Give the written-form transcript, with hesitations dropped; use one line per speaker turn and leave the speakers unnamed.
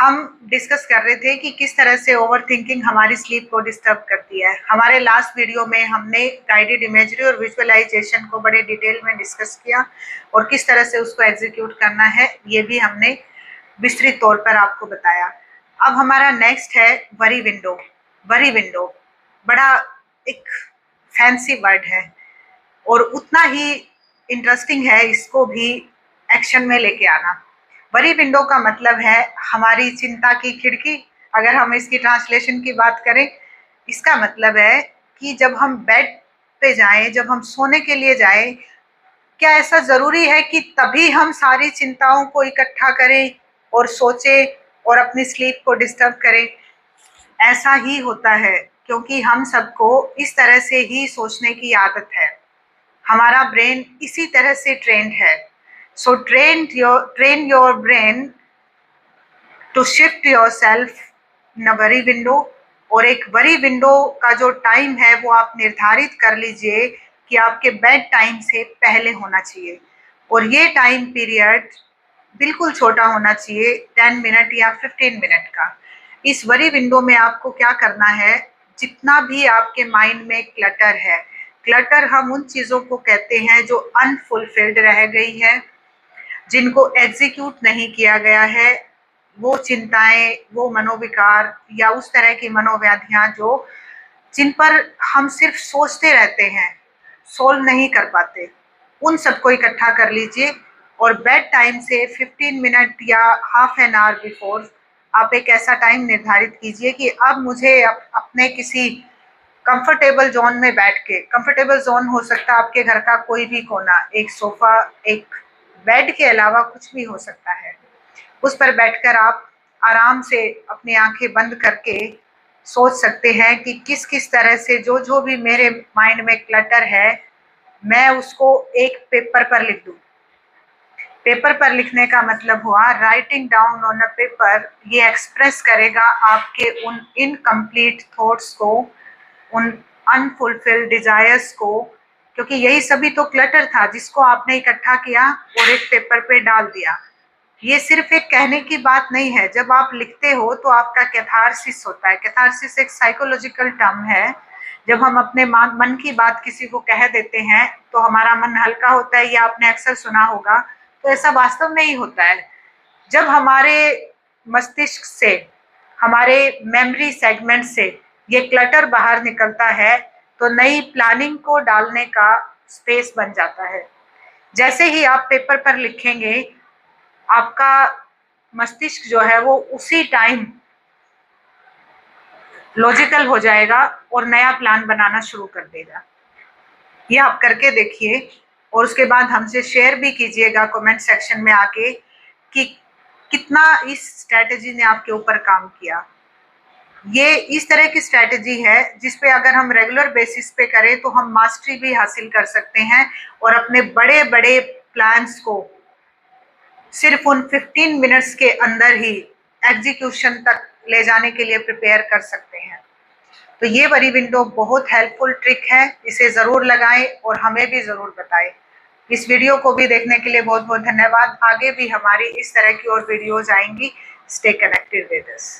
हम डिस्कस कर रहे थे कि किस तरह से ओवर थिंकिंग हमारी स्लीप को डिस्टर्ब करती है। हमारे लास्ट वीडियो में हमने गाइडेड इमेजरी और विजुअलाइजेशन को बड़े डिटेल में डिस्कस किया और किस तरह से उसको एग्जीक्यूट करना है ये भी हमने विस्तृत तौर पर आपको बताया। अब हमारा नेक्स्ट है वरी विंडो। वरी विंडो बड़ा एक फैंसी वर्ड है और उतना ही इंटरेस्टिंग है इसको भी एक्शन में लेके आना। वरी विंडो का मतलब है हमारी चिंता की खिड़की। अगर हम इसकी ट्रांसलेशन की बात करें, इसका मतलब है कि जब हम बेड पे जाएं, जब हम सोने के लिए जाएं, क्या ऐसा जरूरी है कि तभी हम सारी चिंताओं को इकट्ठा करें और सोचें और अपनी स्लीप को डिस्टर्ब करें? ऐसा ही होता है क्योंकि हम सबको इस तरह से ही सोचने की आदत है। हमारा ब्रेन इसी तरह से ट्रेंड है। So train your brain to shift yourself in a worry window। और एक वरी विंडो का जो टाइम है वो आप निर्धारित कर लीजिए कि आपके बेड टाइम से पहले होना चाहिए और ये टाइम पीरियड बिल्कुल छोटा होना चाहिए, 10 मिनट या 15 मिनट का। इस वरी विंडो में आपको क्या करना है, जितना भी आपके माइंड में क्लटर है, क्लटर हम उन चीज़ों को कहते हैं जो अनफुलफिल्ड रह गई है, जिनको एग्जीक्यूट नहीं किया गया है, वो चिंताएं, वो मनोविकार या उस तरह की मनोव्याधियां जो जिन पर हम सिर्फ सोचते रहते हैं, सोल्व नहीं कर पाते, उन सबको इकट्ठा कर लीजिए और बेड टाइम से 15 मिनट या हाफ एन आवर बिफोर आप एक ऐसा टाइम निर्धारित कीजिए कि अब मुझे अपने किसी कंफर्टेबल जोन में बैठ के, कंफर्टेबल जोन हो सकता है आपके घर का कोई भी कोना, एक सोफा, एक बेड के अलावा कुछ भी हो सकता है, उस पर बैठकर आप आराम से अपनी आंखें बंद करके सोच सकते हैं कि किस किस तरह से जो जो भी मेरे माइंड में क्लटर है मैं उसको एक पेपर पर लिख दूं। पेपर पर लिखने का मतलब हुआ writing down on a paper. ये एक्सप्रेस करेगा आपके उन इनकम्प्लीट थॉट्स को, उन अनफुलफिल्ड डिजायर्स को, क्योंकि यही सभी तो क्लटर था जिसको आपने इकट्ठा किया और एक पेपर पे डाल दिया। ये सिर्फ एक कहने की बात नहीं है। जब आप लिखते हो तो आपका कैथारसिस होता है। कैथारसिस एक साइकोलॉजिकल टर्म है। जब हम अपने मन की बात किसी को कह देते हैं तो हमारा मन हल्का होता है, ये आपने अक्सर सुना होगा। तो ऐसा वास्तव में ही होता है। जब हमारे मस्तिष्क से, हमारे मेमोरी सेगमेंट से ये क्लटर बाहर निकलता है तो नई प्लानिंग को डालने का स्पेस बन जाता है। जैसे ही आप पेपर पर लिखेंगे, आपका मस्तिष्क जो है वो उसी टाइम लॉजिकल हो जाएगा और नया प्लान बनाना शुरू कर देगा। ये आप करके देखिए और उसके बाद हमसे शेयर भी कीजिएगा कमेंट सेक्शन में आके कि कितना इस स्ट्रैटेजी ने आपके ऊपर काम किया। ये इस तरह की स्ट्रैटेजी है जिसपे अगर हम रेगुलर बेसिस पे करें तो हम मास्टरी भी हासिल कर सकते हैं और अपने बड़े बड़े प्लान्स को सिर्फ उन 15 मिनट्स के अंदर ही एग्जीक्यूशन तक ले जाने के लिए प्रिपेयर कर सकते हैं। तो ये वरी विंडो बहुत हेल्पफुल ट्रिक है, इसे ज़रूर लगाएं और हमें भी ज़रूर बताएं। इस वीडियो को भी देखने के लिए बहुत बहुत धन्यवाद। आगे भी हमारी इस तरह की और वीडियोज आएंगी। Stay connected with us.